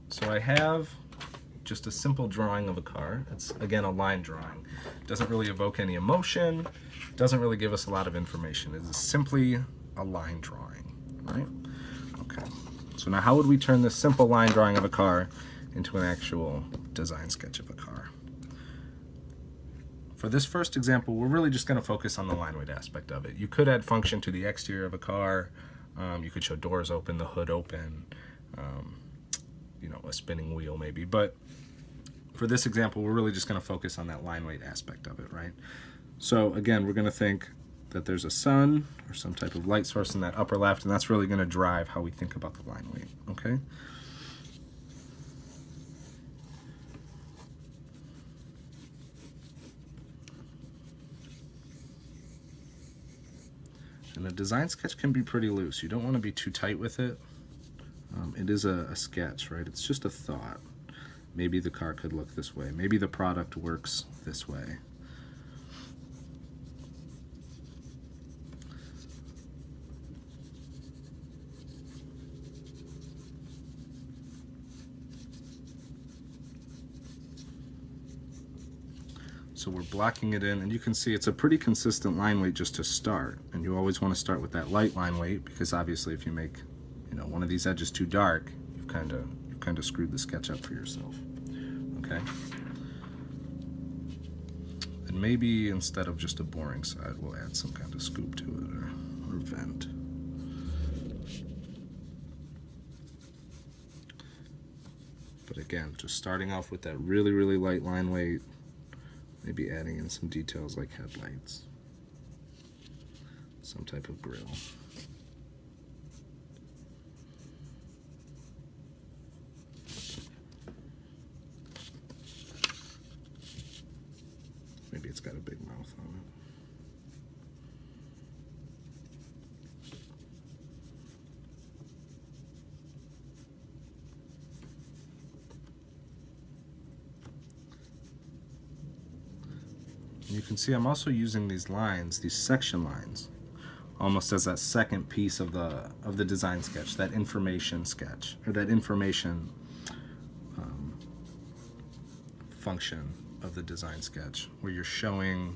So I have just a simple drawing of a car. It's, again, a line drawing. It doesn't really evoke any emotion, doesn't really give us a lot of information. It is simply a line drawing, right? Okay, so now how would we turn this simple line drawing of a car into an actual design sketch of a car? For this first example, we're really just going to focus on the line weight aspect of it. You could add function to the exterior of a car. You could show doors open, the hood open, you know, a spinning wheel maybe. But for this example, we're really just going to focus on that line weight aspect of it, right? So again, we're going to think that there's a sun or some type of light source in that upper left, and that's really going to drive how we think about the line weight, okay? And a design sketch can be pretty loose. You don't want to be too tight with it. It is a sketch, right? It's just a thought. Maybe the car could look this way. Maybe the product works this way. So we're blocking it in, and you can see it's a pretty consistent line weight just to start. And you always want to start with that light line weight, because obviously if you make, you know, one of these edges too dark, you've kind of screwed the sketch up for yourself. Okay. And maybe instead of just a boring side, we'll add some kind of scoop to it or vent. But again, just starting off with that really, really light line weight. Maybe adding in some details like headlights, some type of grille. Maybe it's got a big mouth on it. You can see I'm also using these lines, these section lines, almost as that second piece of the design sketch, that information sketch, or that information function of the design sketch, where you're showing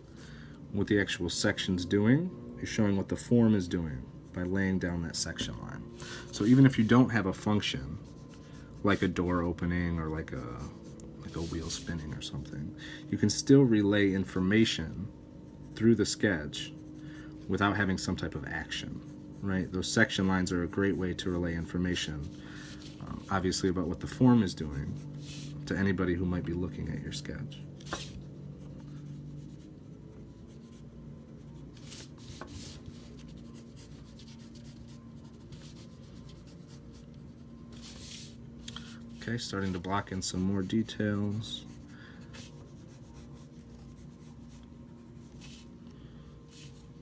what the actual section's doing, you're showing what the form is doing by laying down that section line. So even if you don't have a function, like a door opening or like a wheel spinning or something, you can still relay information through the sketch without having some type of action, right? Those section lines are a great way to relay information, obviously about what the form is doing, to anybody who might be looking at your sketch. Okay, starting to block in some more details.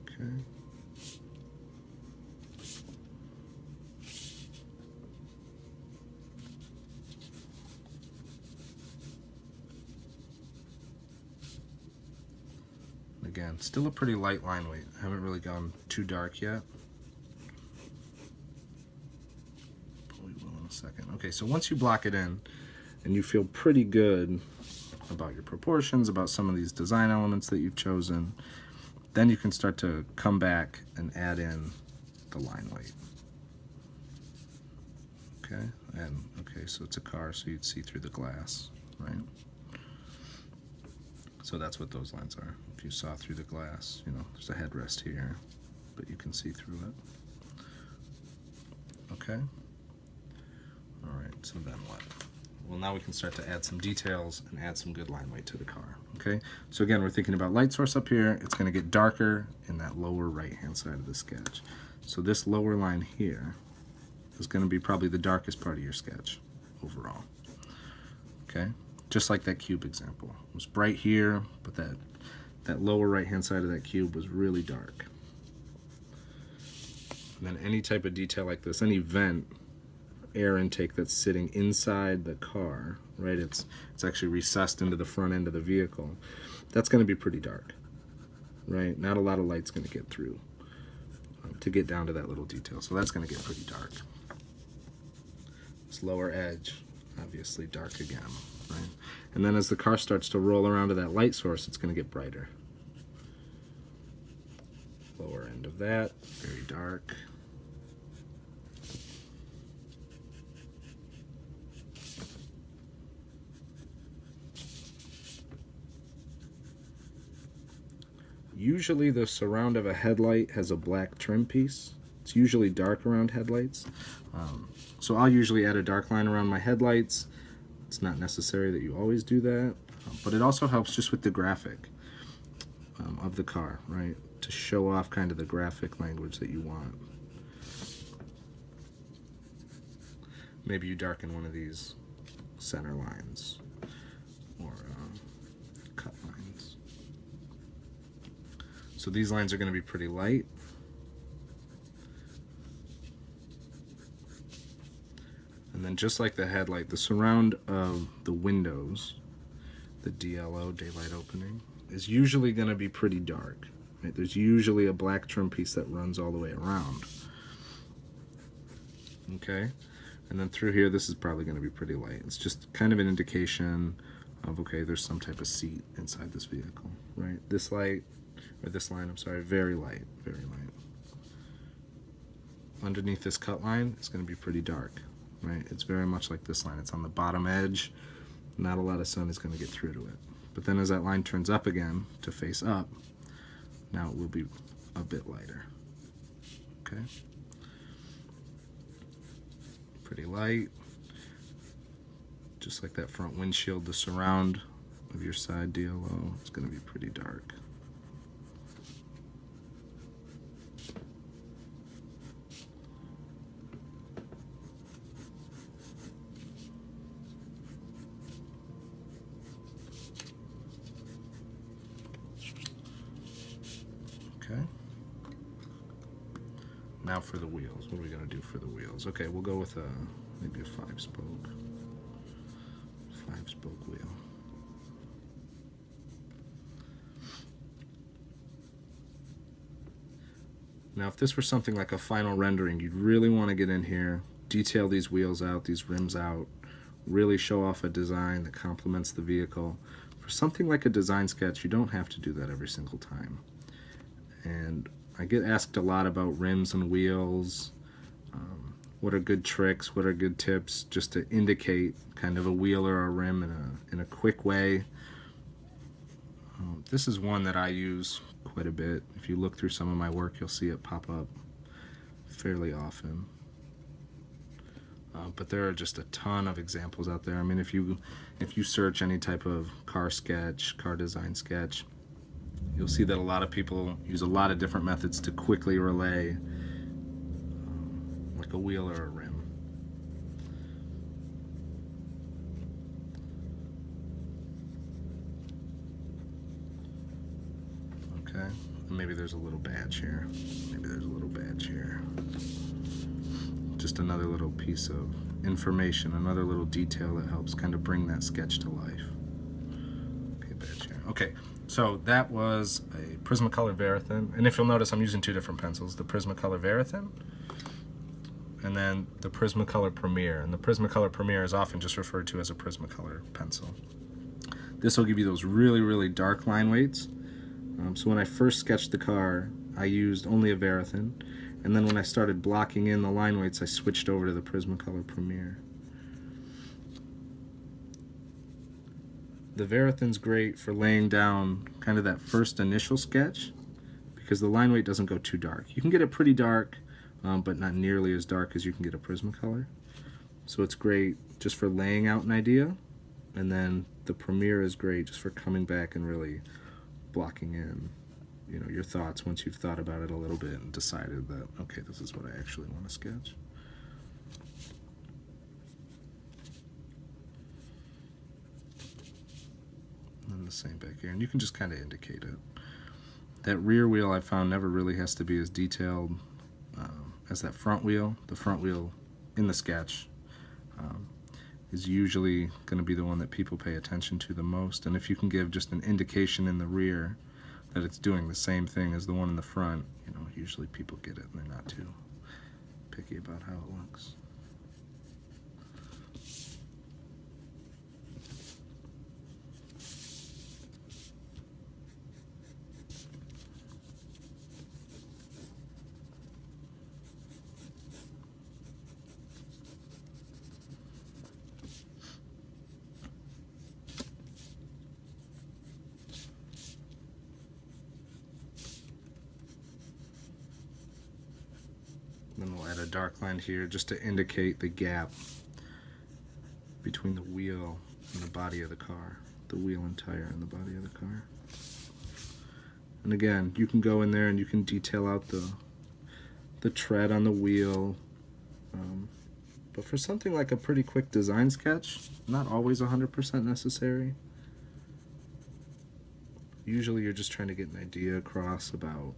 Okay. Again, still a pretty light line weight. I haven't really gone too dark yet. But we will in a second. Okay, so once you block it in and you feel pretty good about your proportions, about some of these design elements that you've chosen, then you can start to come back and add in the line weight. Okay, and okay, so it's a car, so you'd see through the glass, right? So that's what those lines are. If you saw through the glass, you know, there's a headrest here, but you can see through it. Okay? All right, so then what? Well, now we can start to add some details and add some good line weight to the car, okay? So again, we're thinking about light source up here. It's gonna get darker in that lower right-hand side of the sketch. So this lower line here is gonna be probably the darkest part of your sketch overall, okay? Just like that cube example. It was bright here, but that lower right-hand side of that cube was really dark. And then any type of detail like this, any vent, air intake that's sitting inside the car, right? It's actually recessed into the front end of the vehicle. That's going to be pretty dark, right? Not a lot of light's going to get through to get down to that little detail. So that's going to get pretty dark. This lower edge, obviously dark again, right? And then as the car starts to roll around to that light source, it's going to get brighter. Lower end of that, very dark. Usually the surround of a headlight has a black trim piece. It's usually dark around headlights. So I'll usually add a dark line around my headlights. It's not necessary that you always do that, but it also helps just with the graphic of the car, right? To show off kind of the graphic language that you want. Maybe you darken one of these center lines or cut lines. So these lines are going to be pretty light. And then just like the headlight, the surround of the windows, the DLO, daylight opening, is usually going to be pretty dark. Right? There's usually a black trim piece that runs all the way around. Okay? And then through here, this is probably going to be pretty light. It's just kind of an indication of, okay, there's some type of seat inside this vehicle, right? This light, or this line, I'm sorry, very light, very light. Underneath this cut line, it's going to be pretty dark. Right? It's very much like this line. It's on the bottom edge. Not a lot of sun is going to get through to it. But then as that line turns up again to face up, now it will be a bit lighter. Okay? Pretty light. Just like that front windshield, the surround of your side DLO, it's going to be pretty dark. Okay. Now for the wheels. What are we going to do for the wheels? Okay, we'll go with maybe a 5-spoke wheel. Now if this were something like a final rendering, you'd really want to get in here, detail these wheels out, these rims out, really show off a design that complements the vehicle. For something like a design sketch, you don't have to do that every single time. And I get asked a lot about rims and wheels. What are good tricks? What are good tips just to indicate kind of a wheel or a rim in a quick way? This is one that I use quite a bit. If you look through some of my work, you'll see it pop up fairly often. But there are just a ton of examples out there. I mean, if you search any type of car sketch, car design sketch, you'll see that a lot of people use a lot of different methods to quickly relay like a wheel or a rim. Okay, and maybe there's a little badge here. Maybe there's a little badge here. Just another little piece of information, another little detail that helps kind of bring that sketch to life. Okay, badge here. Okay. So that was a Prismacolor Verithin, and if you'll notice, I'm using two different pencils, the Prismacolor Verithin and then the Prismacolor Premier. And the Prismacolor Premier is often just referred to as a Prismacolor pencil. This will give you those really, really dark line weights. So when I first sketched the car, I used only a Verithin, and then when I started blocking in the line weights, I switched over to the Prismacolor Premier. The Verithin's great for laying down kind of that first initial sketch because the line weight doesn't go too dark. You can get it pretty dark, but not nearly as dark as you can get a Prismacolor. So it's great just for laying out an idea, and then the Premier is great just for coming back and really blocking in, you know, your thoughts once you've thought about it a little bit and decided that, okay, this is what I actually want to sketch. And the same back here, and you can just kind of indicate it. That rear wheel I found never really has to be as detailed as that front wheel. The front wheel in the sketch is usually going to be the one that people pay attention to the most, and if you can give just an indication in the rear that it's doing the same thing as the one in the front, you know, usually people get it and they're not too picky about how it looks. add a dark line here just to indicate the gap between the wheel and the body of the car, the wheel and tire and the body of the car. And again, you can go in there and you can detail out the tread on the wheel. But for something like a pretty quick design sketch, not always 100% necessary. Usually you're just trying to get an idea across about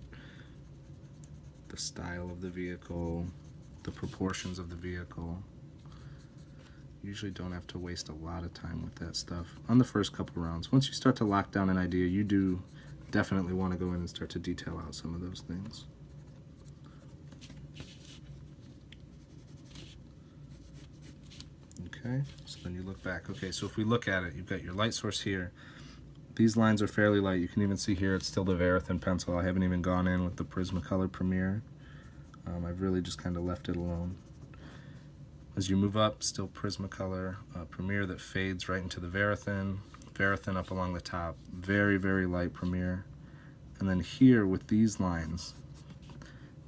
the style of the vehicle, the proportions of the vehicle. Usually don't have to waste a lot of time with that stuff on the first couple rounds. Once you start to lock down an idea, you do definitely want to go in and start to detail out some of those things. Okay, so then you look back. Okay, so if we look at it, you've got your light source here. These lines are fairly light. You can even see here it's still the Verithin pencil. I haven't even gone in with the Prismacolor Premier. I've really just kind of left it alone. As you move up, still Prismacolor Premier that fades right into the Verithin. Verithin up along the top. Very, very light Premier. And then here with these lines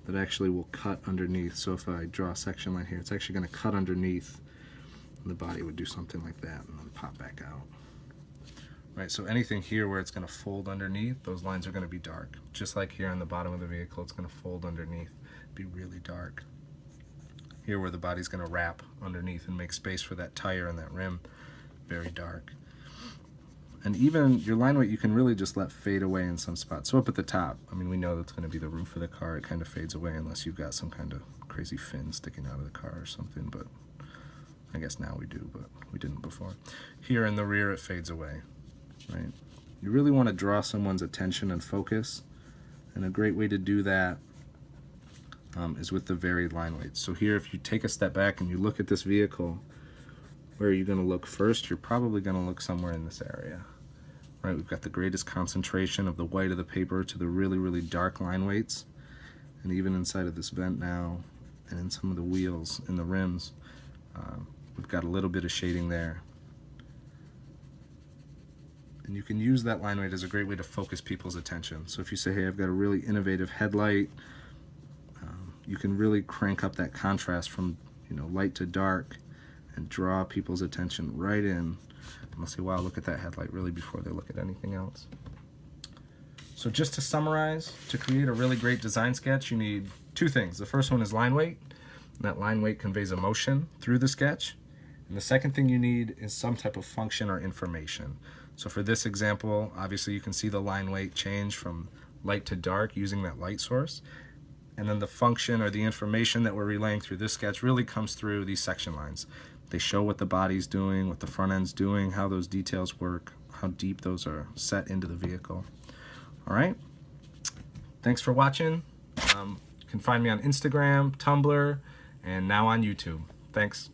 that actually will cut underneath. So if I draw a section line here, it's actually going to cut underneath. And the body would do something like that and then pop back out. Right, so anything here where it's going to fold underneath, those lines are going to be dark. Just like here on the bottom of the vehicle, it's going to fold underneath, be really dark. Here where the body's going to wrap underneath and make space for that tire and that rim, very dark. And even your line weight you can really just let fade away in some spots. So up at the top, I mean, we know that's going to be the roof of the car. It kind of fades away unless you've got some kind of crazy fin sticking out of the car or something, but I guess now we do, but we didn't before. Here in the rear, it fades away. Right? You really want to draw someone's attention and focus, and a great way to do that is with the varied line weights. So here, if you take a step back and you look at this vehicle, where are you going to look first? You're probably going to look somewhere in this area. Right? We've got the greatest concentration of the white of the paper to the really, really dark line weights, and even inside of this vent now, and in some of the wheels and the rims, we've got a little bit of shading there. And you can use that line weight as a great way to focus people's attention. So if you say, hey, I've got a really innovative headlight, you can really crank up that contrast from light to dark and draw people's attention right in. And they'll say, wow, look at that headlight, really, before they look at anything else. So just to summarize, to create a really great design sketch, you need two things. The first one is line weight. And that line weight conveys emotion through the sketch. And the second thing you need is some type of function or information. So for this example, obviously you can see the line weight change from light to dark using that light source. And then the function or the information that we're relaying through this sketch really comes through these section lines. They show what the body's doing, what the front end's doing, how those details work, how deep those are set into the vehicle. All right, thanks for watching. You can find me on Instagram, Tumblr, and now on YouTube. Thanks.